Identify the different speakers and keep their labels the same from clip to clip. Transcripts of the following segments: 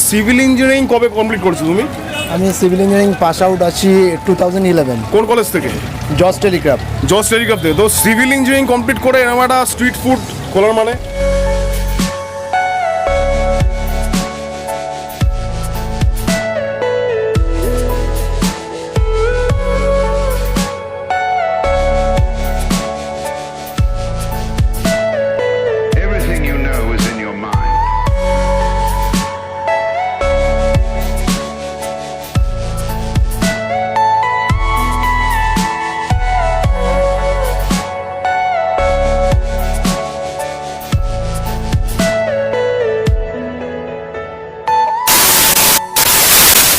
Speaker 1: Civil engineering কবে complete করছো তুমি?
Speaker 2: আমি সিভিল ইঞ্জিনিয়ারিং পাস আউট আছি 2011
Speaker 1: কোন কলেজ থেকে?
Speaker 2: জজ টেলিগ্রাফ।
Speaker 1: জজ টেলিগ্রাফ থেকে। তো সিভিল ইঞ্জিনিয়ারিং কমপ্লিট করে এরকম একটা স্ট্রিট ফুড খোলার মানে?
Speaker 3: Everything you know is in your mind.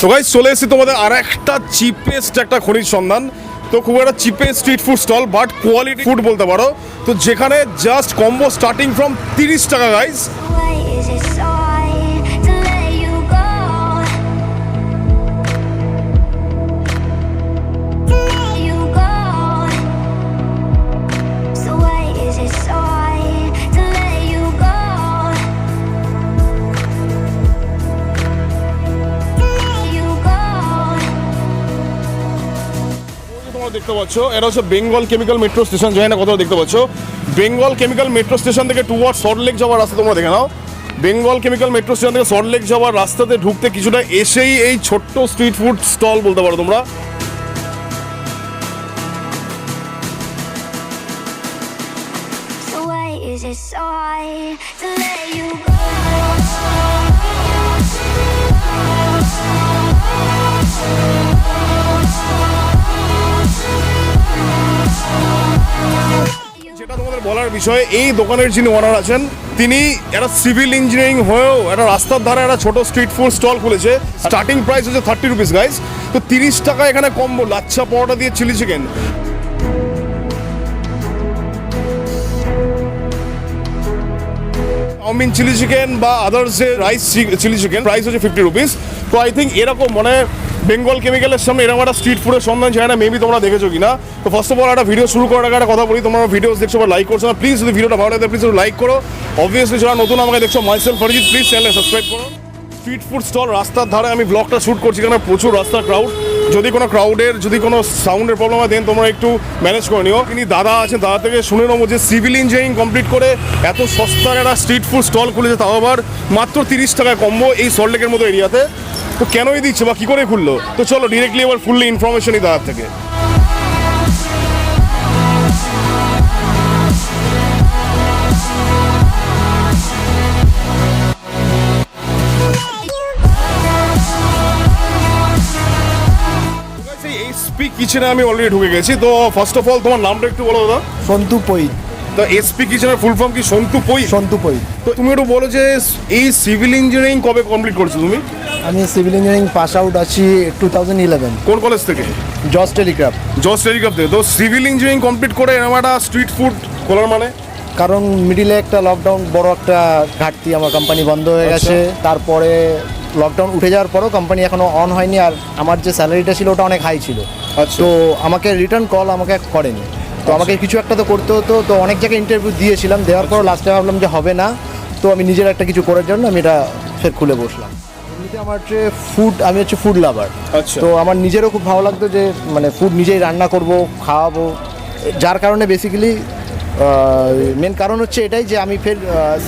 Speaker 1: তো গাইস চলে এসেছি তোমাদের আর একটা চিপেস্ট একটা খনিজ সন্ধান। তো খুব একটা cheapest street food stall but quality food বলতে পারো। তো যেখানে জাস্ট কম্বো স্টার্টিং ফ্রম 30 টাকা guys.
Speaker 4: Why is it so hard to let you go? To let you go. So why is it so hard to let you go? To let you go.
Speaker 1: তোমরা দেখতে পাচ্ছ এটা হচ্ছে Bengal chemical metro station, জানি না কোথাও দেখতে পাচ্ছ। বেঙ্গল কেমিক্যাল মেট্রো স্টেশন থেকে টুয়ার্ড সল্টলেক যাওয়ার রাস্তা তোমরা দেখে নাও। বেঙ্গল কেমিক্যাল মেট্রো স্টেশন থেকে সল্টলেক যাওয়ার রাস্তাতে ঢুকতে কিছুটা এসেই এই ছোট্ট স্ট্রিট ফুড স্টল বলতে পারো তোমরা।
Speaker 4: So why is it so hard to let you go?
Speaker 1: যেটা তোমাদের বলার বিষয়, এই দোকানের যিনি ওনার আছেন তিনি একটা সিভিল ইঞ্জিনিয়ারিং হয়েও একটা রাস্তার ধারে একটা ছোট স্ট্রিট ফুড স্টল খুলেছে। স্টার্টিং প্রাইস হচ্ছে 30 রুপিস গাইস। তো 30 টাকা এখানে কম্বো লাচ্ছা পরোটা দিয়ে chilli chicken, chowmein chilli chicken বা আদার্স যে রাইস চিলি চিকেন প্রাইস হচ্ছে 50 রুপিস। তো আই থিঙ্ক এরকম মানে বেঙ্গল কেমিক্যালের সামনে এরকম একটা স্ট্রিট ফুডের সন্ধান চায় না, মেবি তোমরা দেখেছো কিনা। তো ফার্স্ট অফ অল একটা ভিডিও শুরু করার আগে একটা কথা বলি, তোমরা ভিডিওস দেখছো বা লাইক করছো না, প্লিজ যদি ভিডিওটা ভালো লাগে প্লিজ লাইক করো। অবভিয়াসলি যারা নতুন আমাকে দেখছো, মাইসেলফ ফরিজিৎ, প্লিজ চ্যানেলে সাবস্ক্রাইব করো। স্ট্রিট ফুড স্টল রাস্তার ধারে আমি ব্লগটা শ্যুট করছি, কারণ প্রচুর রাস্তার ক্রাউড। যদি কোনো ক্রাউডের যদি কোনো সাউন্ডের প্রবলেম হয় দেন তোমরা একটু ম্যানেজ করে নিও। তিনি দাদা আছেন, দাদা থেকে শুনে নেবো যে সিভিল ইঞ্জিনিয়ারিং কমপ্লিট করে এত সস্তার একটা স্ট্রিট ফুড স্টল খুলেছে, তাও আবার মাত্র 30 টাকায় কম্বো এই সল্টলেকের মতো এরিয়াতে। তো কেনই দিচ্ছে বা কী করে খুললো, তো চলো ডিরেক্টলি এবার ফুললি ইনফরমেশনই দাদার থেকে। এসপি কিচেনে আমি অলরেডি ঢুকে গেছি। তো ফার্স্ট অফ অল তোমার নামটা একটু বলো দাদা।
Speaker 2: সন্তু পই।
Speaker 1: তো এসপি কিচেনের ফুল ফর্ম কি? সন্তু পই।
Speaker 2: সন্তু পই।
Speaker 1: তো তুমি একটু বলো যে এই সিভিল ইঞ্জিনিয়ারিং কবে কমপ্লিট করছো তুমি?
Speaker 2: আমি সিভিল ইঞ্জিনিয়ারিং পাস আউট আছি 2011
Speaker 1: কোন কলেজ থেকে?
Speaker 2: জজ টেলিগ্রাফ।
Speaker 1: জজ টেলিগ্রাফ থেকে। তো সিভিল ইঞ্জিনিয়ারিং কমপ্লিট করে এরকম একটা স্ট্রিট ফুড খোলার মানে?
Speaker 2: কারণ মিডিলে একটা লকডাউন, বড় একটা ঘাটতি, আমার কোম্পানি বন্ধ হয়ে গেছে। তারপরে লকডাউন উঠে যাওয়ার পরও কোম্পানি এখনো অন হয়নি, আর আমার যে স্যালারিটা ছিল ওটা অনেক হাই ছিল।
Speaker 1: আচ্ছা।
Speaker 2: তো আমাকে রিটার্ন কল আমাকে করেনি, তো আমাকে কিছু একটা তো করতে হতো। তো অনেক জায়গায় ইন্টারভিউ দিয়েছিলাম, দেওয়ার পর লাস্টে ভাবলাম যে হবে না, তো আমি নিজের একটা কিছু করার জন্য আমি এটা ফের খুলে বসলাম। এমনিতে আমার হচ্ছে ফুড, আমি হচ্ছে ফুড লাভার।
Speaker 1: আচ্ছা।
Speaker 2: তো আমার নিজেরও খুব ভালো লাগতো যে মানে ফুড নিজেই রান্না করব, খাওয়াবো, যার কারণে বেসিক্যালি মেন কারণ হচ্ছে এটাই যে আমি ফের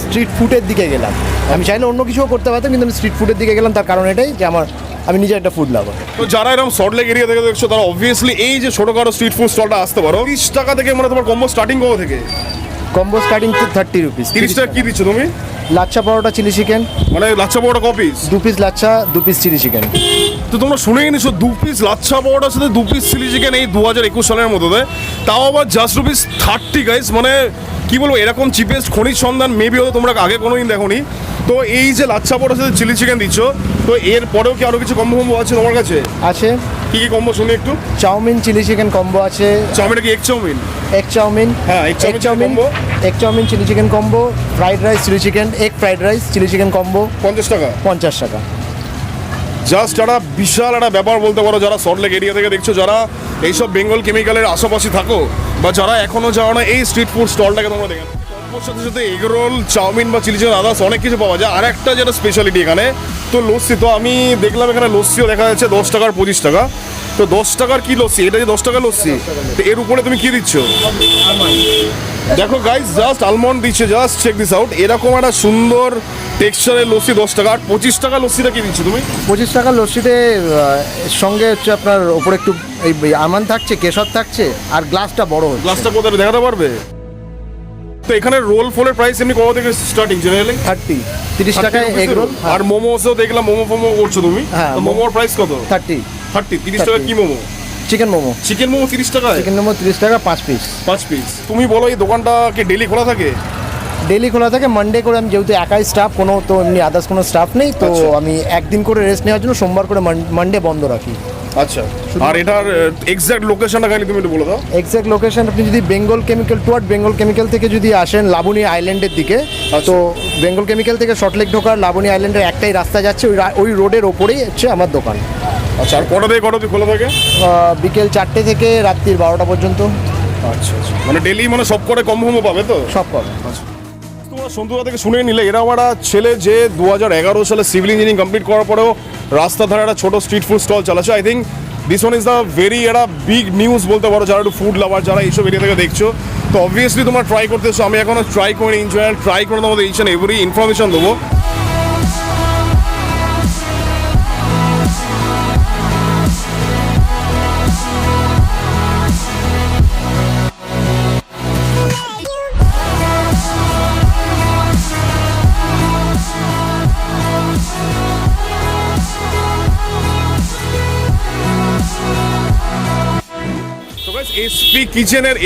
Speaker 2: স্ট্রিট ফুডের দিকে গেলাম। আমি চাইলে অন্য কিছুও করতে পারতাম, কিন্তু আমি স্ট্রিট ফুডের দিকে গেলাম, তার কারণ এটাই যে আমি নিজে একটা ফুড লাভার।
Speaker 1: তো যারা এরকম সল্টলেক এরিয়া থেকে দেখছো তারা অবভিয়াসলি এই যে ছোটখাটো স্ট্রিট ফুড স্টলটা আসতে পারো। 30 টাকা থেকে মানে তোমার কম্বো স্টার্টিং কত থেকে?
Speaker 2: কম্বো স্টার্টিং তো 30 রুপিস।
Speaker 1: 30 টাকা কি দিচ্ছ তুমি?
Speaker 2: লাচ্ছা পরোটা চিলি চিকেন,
Speaker 1: মানে লাচ্ছা পরোটা কপিস?
Speaker 2: 2 piece lachha, 2 piece chilli chicken.
Speaker 1: তো তোমরা শুনেই নিছো 2 পিস লাচ্ছা পরোটার সাথে 2 পিস চিলি চিকেন এই 2021 সালের মধ্যে, তাও আবার জাস্ট রুপিস 30 গাইস। মানে কি বলবো, এরকম চিপেস্ট খনিজ সন্ধান মেবি হয়তো তোমরা আগে কোনোদিন দেখোনি। তো এই যে লাচ্ছা পরোটার সাথে চিলি চিকেন দিচ্ছ, তো এর পরেও কি আরো কিছু কম্বো কম্বো আছে তোমার কাছে?
Speaker 2: আছে।
Speaker 1: কি কি কম্বো শুনি একটু।
Speaker 2: চাউমিন চিলি চিকেন কম্বো আছে।
Speaker 1: চাউমিনটা কি এগ চাউমিন?
Speaker 2: এগ চাউমিন,
Speaker 1: হ্যাঁ, egg chowmein combo।
Speaker 2: Egg chowmein chilli chicken combo, fried rice chilli chicken, egg fried rice chilli chicken combo
Speaker 1: 50 টাকা।
Speaker 2: 50 টাকা।
Speaker 1: জাস্ট একটা বিশাল একটা ব্যাপার বলতে পারো। যারা সল্টলেক এরিয়া থেকে দেখছো, যারা এইসব বেঙ্গল কেমিক্যালের আশেপাশে থাকো, বা যারা এখনো যাও না, এই স্ট্রিট ফুড স্টলটাকে তোমরা দেখেন। মোমোর সাথে সাথে এগ রোল, চাউমিন বা চিলি চিকেন আদার্স অনেক কিছু পাওয়া যায়। আর একটা যেটা স্পেশালিটি এখানে তো লস্যি, তো আমি দেখলাম এখানে লস্যিও দেখা যাচ্ছে 10 টাকার 25 টাকা। তো 10 টাকার কি লস্যি, এটা যে 10 টাকার লস্যি, তো এর উপরে তুমি কি দিচ্ছ? দেখো গাইস, জাস্ট আলমন্ড দিচ্ছে, জাস্ট চেক দিস আউট। এরকম একটা সুন্দর টেক্সচারের লস্যি 10 টাকা। আর 25 টাকা লস্যিটা কি দিচ্ছ তুমি?
Speaker 2: 25 টাকার লস্যিতে সঙ্গে হচ্ছে আপনার ওপরে একটু এই আমন্ড থাকছে, কেশর থাকছে, আর গ্লাসটা বড় হচ্ছে।
Speaker 1: গ্লাসটা কোথায় দেখাতে পারবে? তো এখানে রোল ফোলের প্রাইস এমনি কত থেকে স্টার্টিং জেনারেলি?
Speaker 2: 30 টাকায় এগ রোল।
Speaker 1: আর মোমোসও দেখলাম, মোমো করছো তুমি,
Speaker 2: হ্যাঁ,
Speaker 1: মোমোর প্রাইস কত?
Speaker 2: 30
Speaker 1: 30 টাকা কি মোমো?
Speaker 2: চিকেন মোমো।
Speaker 1: চিকেন মোমো 30 টাকায়?
Speaker 2: চিকেন মোমো 30 টাকা 5 পিস।
Speaker 1: 5 পিস। তুমি বলো এই দোকানটা কি ডেলি খোলা থাকে?
Speaker 2: ডেলি খোলা থাকে। মানডে করে আমি যেহেতু একাই স্টাফ, কোনো তো এমনি আদার্স কোনো স্টাফ নেই, তো
Speaker 1: আচ্ছা।
Speaker 2: আমি একদিন করে রেস্ট নেওয়ার জন্য সোমবার করে মানডে বন্ধ রাখি।
Speaker 1: আচ্ছা। আর এটার এক্সাক্ট লোকেশনটা কাইন্ডলি তুমি একটু বলে দাও।
Speaker 2: এক্সাক্ট লোকেশন আপনি যদি Bengal chemical toward Bengal chemical থেকে যদি আসেন লাবণী আইল্যান্ডের দিকে, তো বেঙ্গল কেমিক্যাল থেকে সল্টলেক ঢোকার লাবণী আইল্যান্ডের একটাই রাস্তা যাচ্ছে, ওই রোডের ওপরেই হচ্ছে আমার দোকান।
Speaker 1: আচ্ছা। আর কটা থেকে কটা অবধি খোলা থাকে?
Speaker 2: বিকেল 4টে থেকে রাত্রির 12টা পর্যন্ত।
Speaker 1: আচ্ছা আচ্ছা। মানে ডেলি মানে সব করে কম হোমও পাবে তো?
Speaker 2: সব পাবে।
Speaker 1: তোমরা সন্তুদা থেকে শুনে নিলে, এরা আমার ছেলে যে 2011 সালে সিভিল ইঞ্জিনিয়ারিং কমপ্লিট করার পরেও রাস্তার ধারে একটা ছোট স্ট্রিট ফুড স্টল চালাচ্ছে। I think this one is the very একটা বিগ নিউজ বলতে পারো, যারা একটু ফুড লাভার, যারা এইসব এরিয়া থেকে দেখছো। তো অবভিয়াসলি তোমরা ট্রাই করতে এসো। আমি এখনো ট্রাই করে এনজয় ট্রাই করে তোমাদের ইচ অ্যান্ড এভরি ইনফরমেশন দেবো।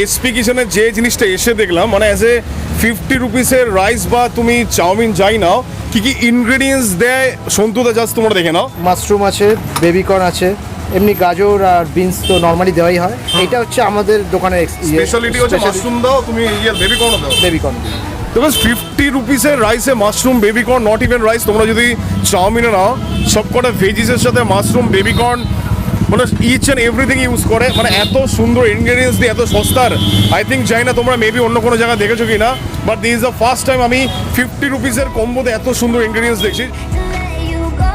Speaker 1: এসপি কিচেনের যে জিনিসটা এসে দেখলাম, মানে অ্যাজ এ 50 রুপিসের রাইস বা তুমি চাউমিন যাই নাও, কি কি ইনগ্রেডিয়েন্টস দেয় সন্তুদা জাস্ট তোমরা দেখে নাও।
Speaker 2: মাশরুম আছে, বেবিকর্ন আছে, এমনি গাজর আর বিনস তো নর্মালি দেওয়াই হয়। এটা হচ্ছে আমাদের দোকানের
Speaker 1: স্পেশালিটি হচ্ছে মাশরুম দাও, তুমি বেবিকর্ন দাও।
Speaker 2: বেবিকর্ন।
Speaker 1: তো 50 রুপিসের রাইসে mushroom, baby corn, not even rice. তোমরা যদি চাউমিনে নাও, সবকটা ভেজিসের সাথে মাশরুম, বেবিকর্ন, মানে ইচ অ্যান্ড এভরিথিং ইউজ করে, মানে এত সুন্দর ইনগ্রেডিয়েন্টস দিয়ে এত সস্তার। আই থিঙ্ক জানি না তোমরা মেবি অন্য কোনো জায়গায় দেখেছো কি না, but this is the first time আমি 50 রুপিসের কম্বোতে এত সুন্দর ইনগ্রেডিয়েন্টস দেখছি।
Speaker 4: to let you go.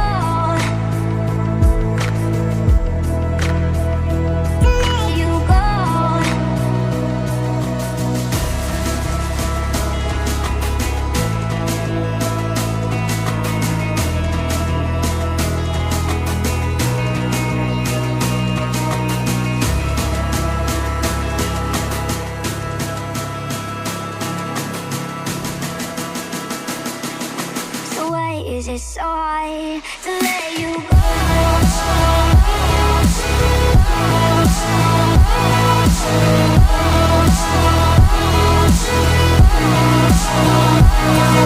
Speaker 4: To let you go. So why is it so hard to let you go?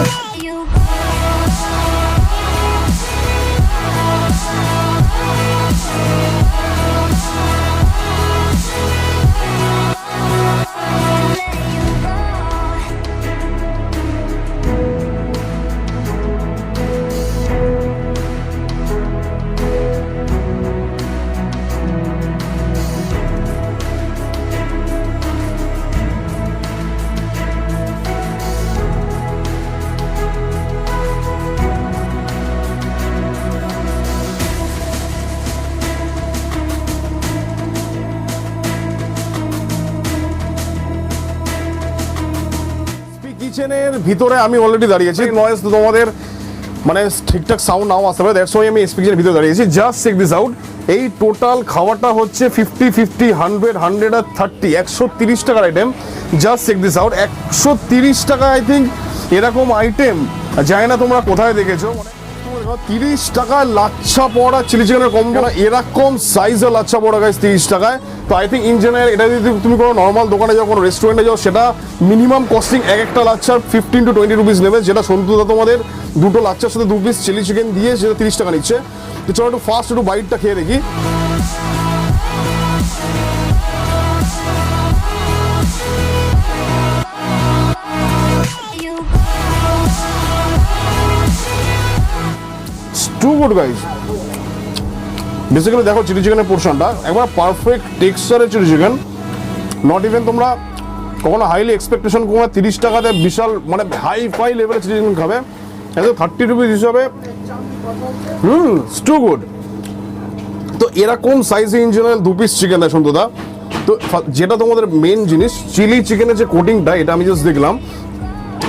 Speaker 4: Let you go.
Speaker 1: কিচেনের ভিতরে আমি অলরেডি দাঁড়িয়েছি। নয়েজ তো তোমাদের মানে ঠিকঠাক সাউন্ড নাও আসতে পারে, দ্যাটস ওয়াই আমি এসপি কিচেনের ভিতরে দাঁড়িয়েছি। Just check this out. এই টোটাল খাওয়াটা হচ্ছে 50, 100 আর 30, 130 টাকার item. Just check this out, 130 টাকা। আই থিঙ্ক এরকম আইটেম জানি না তোমরা কোথায় দেখেছো। মানে 30 টাকায় লাচ্ছা পড়া চিলি চিকেনের কম্বো, এরকম সাইজের লাচ্ছা পড়া গাইস 30 টাকায়। তো আই থিঙ্ক ইন জেনারেল এটা যদি তুমি কোনো নর্মাল দোকানে যাও, কোনো রেস্টুরেন্টে যাও, সেটা মিনিমাম কস্টিং একটা লাচ্ছার 15 to 20 রুপিস নেবে, যেটা সন্তুদা তোমাদের দুটো লাচ্ছার সাথে 2 পিস চিলি চিকেন দিয়ে সেটা 30 টাকা নিচ্ছে। তো চলো একটু ফার্স্ট একটু বাইটটা খেয়ে দেখি।
Speaker 4: You go.
Speaker 1: Too good guys. Basically দেখো চিলি চিকেনের পোর্শনটা একবার পারফেক্ট টেক্সচারের চিলি চিকেন, নট ইভেন তোমরা কখনো হাইলি এক্সপেকটেশন কমে 30 টাকাতে বিশাল মানে হাই ফাই লেভেলের চিলি চিকেন খাবে, এত 30 রুপিস হিসাবে টু গুড। তো এরকম সাইজে ইন জেনারেল 2 পিস চিকেন দেয় সন্তুদা। তো যেটা তোমাদের মেন জিনিস চিলি চিকেনের যে কোটিংটা, এটা আমি জাস্ট দেখলাম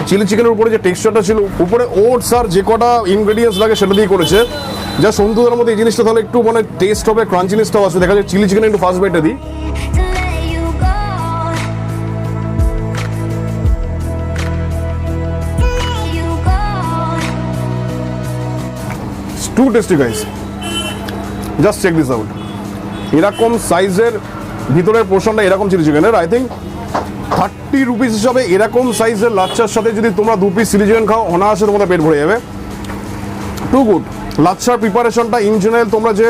Speaker 1: চিলি চিকেনের উপরে যে টেক্সচারটা ছিল, উপরে ওটস আর যে কটা ইনগ্রেডিয়েন্টস লাগে সেটা দিয়ে করেছে, যা সন্তুদার মধ্যে এই জিনিসটা তাহলে একটু মানে টেস্ট হবে, ক্রাঞ্চিনেসটাও আসবে। দেখা যায় চিলি চিকেন একটু ফার্স্ট বাইটটা দিই,
Speaker 4: to let you go. To let you go.
Speaker 1: Too tasty guys, just check this out. এরকম সাইজের ভিতরের পোর্শনটা এরকম চিলি চিকেনের, আই থিঙ্ক 30 রুপিস হিসাবে এরকম সাইজের লাচ্ছার সাথে যদি তোমরা 2 পিস চিলি চিকেন খাও, অনায়াসে তোমাদের পেট ভরে যাবে। Two good. লাচ্ছার প্রিপারেশনটা ইন জেনারেল তোমরা যে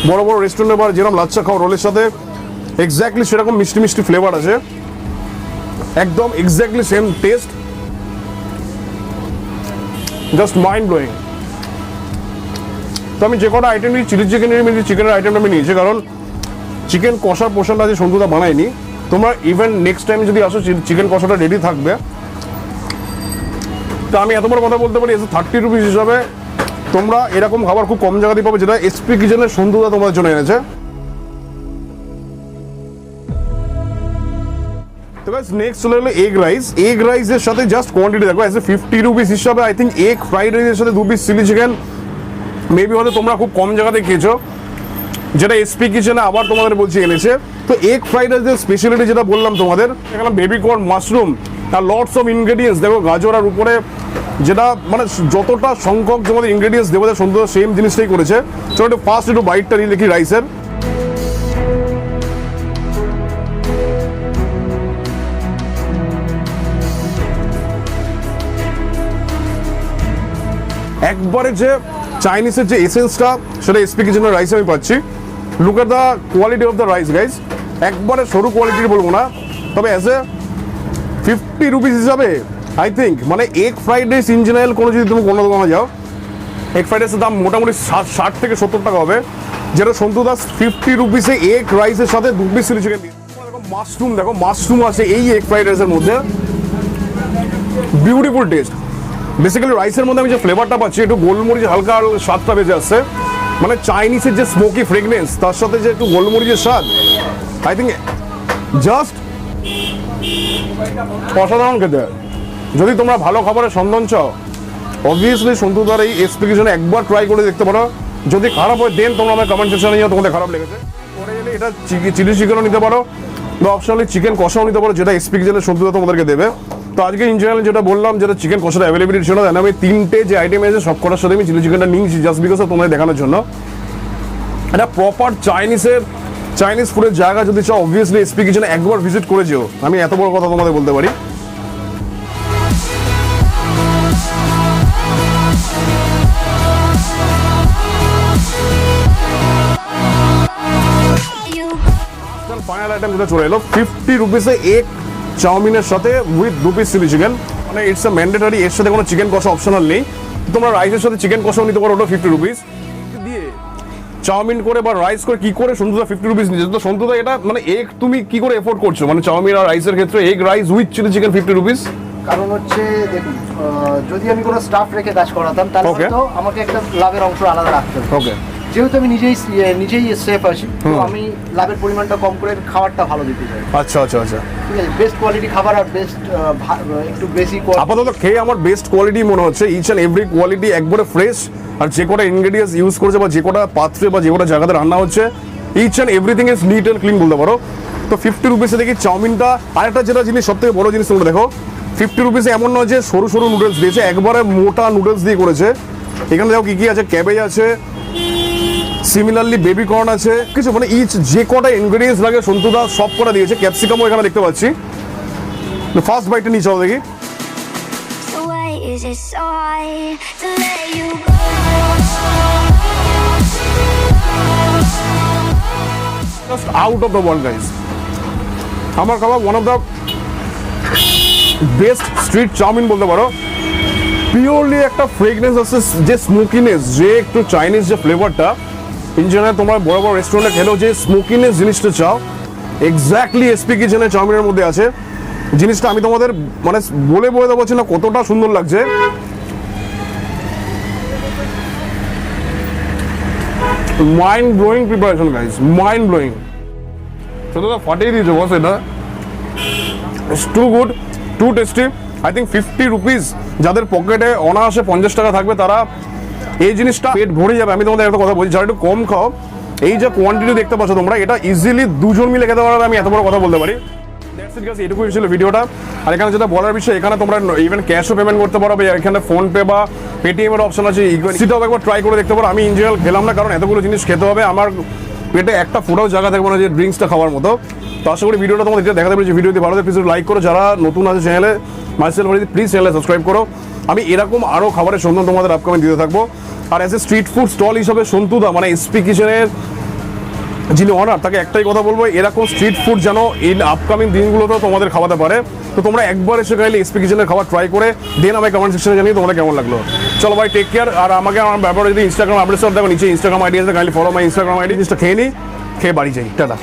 Speaker 1: বড় বড় রেস্টুরেন্টে বা যেরকম লাচ্ছা খাও রোলের সাথে এক্স্যাক্টলি সেরকম মিষ্টি মিষ্টি ফ্লেভার আছে, একদম exactly same test, just mind blowing. তো আমি যে কটা আইটেম নিই চিলি চিকেনের চিকেনের আইটেমটা আমি নিয়েছি, কারণ চিকেন কষার পোর্শনটা যে সন্তুদা বানায়নি। তোমরা ইভেন নেক্সট টাইম যদি আসো চিকেন কষাটা রেডি থাকবে। তো আমি এত বড় কথা বলতে পারি, 30 রুপিস হিসাবে তোমরা এরকম খাবার খুব কম জায়গাতেই পাবে, যেটা এসপি কিচেনের সন্তুদা তোমাদের জন্য এনেছে। তো গাইস নেক্সট চলে এলো এগ রাইস। এগ রাইসের সাথে জাস্ট কোয়ান্টিটি দেখো, 50 রুপিস হিসাবে আই থিঙ্ক এগ ফ্রাইড রাইসের সাথে 2 পিস চিলি চিকেন মেবি হয়তো তোমরা খুব কম জায়গাতে খেয়েছো, যেটা এসপি কিচেনে আবার তোমাদের বলছি এনেছে। তো এগ ফ্রাইড রাইসের স্পেশালিটি যেটা বললাম তোমাদের, এখানে baby corn, mushroom are lots of ingredients দেখো, গাজর আর উপরে যেটা মানে যতটা সংখ্যক তোমাদের ইনগ্রেডিয়েন্টস দেবো সুন্দর সেম জিনিসটাই করেছে। চলো একটু ফার্স্ট একটু বাইটটা নিয়ে দেখি রাইসের। একবারে যে চাইনিজের যে এসেন্সটা সেটা এসপি কিচেনের রাইসে আমি পাচ্ছি। Look at the quality of the rice guys, একবারে সরু কোয়ালিটির বলবো না, তবে অ্যাজ এ 50 রুপিস হিসাবে আই থিঙ্ক মানে egg fried rice in general কোনো যদি তুমি কোনো দোকানে যাও, এগ ফ্রাইড রাইসের দাম মোটামুটি 60 থেকে 70 টাকা হবে, যেটা সন্তুদাস 50 রুপিসে এগ রাইসের সাথে 2 পিস চিলি চিকেন দিয়ে। মাশরুম দেখো, মাশরুম আছে এই এগ ফ্রাইড রাইসের মধ্যে, বিউটিফুল টেস্ট। বেসিক্যালি রাইসের মধ্যে আমি যে ফ্লেভারটা পাচ্ছি, একটু গোলমরিচ হালকা স্বাদটা বেজে আসছে, মানে চাইনিজের যে স্মোকি ফ্রেগনেন্স তার সাথে যে একটু গোলমরিচের স্বাদ, আই থিঙ্ক জাস্ট অসাধারণ খেতে। যদি তোমরা ভালো খাবারের সন্ধান চাও, অবভিয়াসলি সন্তুদার এই এসপি কিচেনে একবার ট্রাই করে দেখতে পারো। যদি খারাপ হয় দেন তোমরা আমার কমেন্ট সেকশনে নিয়ে তোমাদের খারাপ লেগেছে পরে গেলে এটা চিলি চিকেনও নিতে পারো বা অপশনালি চিকেন কষাও নিতে পারো, যেটা এসপি কিচেনের সন্তুদা তোমাদেরকে দেবে। তো আজকে ইন জেনারেল যেটা বললাম, যেটা চিকেন কষাটা অ্যাভেলেবিলিটি ছিল, দেন আমি 3টে যে আইটেম আছে সব করার সাথে আমি চিলি চিকেনটা নিয়েছি জাস্ট বিকজ তোমাদের দেখানোর জন্য। এটা প্রপার চাইনিজ ফুডের জায়গা যদি চাও, অবভিয়াসলি এসপি কিচেনে একবার ভিজিট করে যেও, আমি এত বড় কথা তোমাদের বলতে পারি।
Speaker 4: You
Speaker 1: ফাইনাল আইটেম যেটা চলে এলো 50 রুপিসে এগ চাউমিনের সাথে উইথ 2 পিস চিলি চিকেন, মানে ইটস আ ম্যান্ডেটরি। এর সাথে কোনো চিকেন কষা অপশনাল নেই, তোমরা রাইসের সাথে চিকেন কষাও নিতে পারো, ওটা 50 রুপিস দিয়ে চাউমিন করে বা রাইস করে কি করে সন্তুদা 50 রুপিস নিচ্ছে। তো সন্তুদা এটা মানে এগ তুমি কি করে এফোর্ড করছো, মানে চাউমিন আর রাইসের ক্ষেত্রে egg rice with chilli chicken 50 rupees?
Speaker 2: কারণ হচ্ছে দেখুন, যদি আমি কোনো স্টাফ রেখে কাজ করাতাম তাহলে
Speaker 1: Okay.
Speaker 2: হয়তো আমাকে একটা লাভের অংশ আলাদা রাখতে হতো।
Speaker 1: ওকে,
Speaker 2: যেহেতু আমি নিজেই সেফ আছি, তো আমি লাভের পরিমাণটা কম করে খাবারটা ভালো দিতে চাই।
Speaker 1: আচ্ছা আচ্ছা আচ্ছা।
Speaker 2: ঠিক আছে, বেস্ট কোয়ালিটি খাবার আর বেস্ট একটু বেশি
Speaker 1: আপাতত খেয়ে আমার বেস্ট কোয়ালিটি মনে হচ্ছে, ইচ অ্যান্ড এভরি কোয়ালিটি একবারে ফ্রেশ, আর যে কটা ইনগ্রেডিয়েন্টস ইউজ করেছে বা যে কটা পাত্রে বা যে কটা জায়গাতে রান্না হচ্ছে, each and everything is neat and clean বলতে পারো। তো 50 রুপিসে দেখি চাউমিনটা, আরেকটা যেটা জিনিস সব থেকে বড় জিনিস তোমরা দেখো, 50 রুপিসে এমন নয় যে সরু সরু নুডলস দিয়েছে, একবারে মোটা নুডলস দিয়ে করেছে। এখানে দেখো কি কি আছে, ক্যাবেজ আছে, সিমিলারলি বেবি কর্ন আছে, কিছু মানে ইচ যে কটা ইনগ্রেডিয়েন্টস লাগে সন্তুদা সব কটা দিয়েছে। ক্যাপসিকামও এখানে দেখতে পাচ্ছি। ফার্স্ট বাইটটা নিয়ে চলো দেখি।
Speaker 4: So why is it so hard to let you go?
Speaker 1: Just out of the world guys, আমার খাওয়া one of the best street chow mein বলতে পারো। পিওরলি একটা ফ্রেগনেন্স আছে, যে স্মোকিনেস, যে একটু চাইনিজ যে ফ্লেভারটা, ইন জেনারেল তোমরা বড় বড় রেস্টুরেন্টে খেলেও যে স্মোকিনেস জিনিসটা চাও, এক্স্যাক্টলি এসপি কিচেনের চাউমিনের মধ্যে আছে। জিনিসটা আমি তোমাদের মানে বলে বলে দেবো না কতটা সুন্দর লাগছে। Mind blowing preparation guys, mind blowing. সেটা তো ফাটিয়ে দিয়েছে বস, এটা it's too good, too tasty. I think 50 rupees যাদের পকেটে অনায়াসে 50 টাকা থাকবে তারা এই জিনিসটা পেট ভরে যাবে। আমি তোমাদের একটা কথা বলছি, যারা একটু কম খাও, এই যে কোয়ান্টিটি দেখতে পাচ্ছ তোমরা, এটা ইজিলি দুজন মিলে খেতে পারবে। আমি এত বড় কথা বলতে পারি। এটুকুই ছিল ভিডিওটা। আর এখানে যেটা বলার বিষয়, এখানে তোমরা ইভেন ক্যাশও পেমেন্ট করতে পারো, এখানে ফোনপে বা পেটিএম এর অপশন আছে, সেটাও একবার ট্রাই করে দেখতে পারো। আমি ইনজেনারেল খেলাম না, কারণ এতগুলো জিনিস খেতে হবে, আমার পেটে একটা ফোটাও জায়গা থাকবে না যে ড্রিঙ্কসটা খাওয়ার মতো। তো আশা করি ভিডিওটা তোমাদের দেখাতে পেরেছি। ভিডিওতে ভালো প্লিজ লাইক করো, যারা নতুন আছে চ্যানেলে মাইসেলফ হরিদি প্লিজ চ্যানেলে সাবস্ক্রাইব করো। আমি এরকম আরও খাবারের সন্ধান তোমাদের আপকামিং দিতে থাকবো। আর as a street food stall হিসাবে সন্তুদা মানে এসপি কিচেনের যিনি অনার, তাকে একটাই কথা বলবো, এরকম স্ট্রিট ফুড যেন এই আপকামিং দিনগুলোতেও তোমাদের খাওয়াতে পারে। তো তোমরা একবার এসে গেলে এসপি কিচেনের খাবার ট্রাই করে দেন আমাকে কমেন্ট সেকশনে জানিয়ে তোমাদের কেমন লাগলো। চলো ভাই, টেক কেয়ার। আর আমাকে আমার ব্যাপারে যদি ইনস্টাগ্রাম আপডেট দেখো, নিচে ইনস্টাগ্রাম আইডি আছে, kindly follow my Instagram ID. জিনিসটা খেয়ে নিই, খেয়ে বাড়ি যাই, টাটা।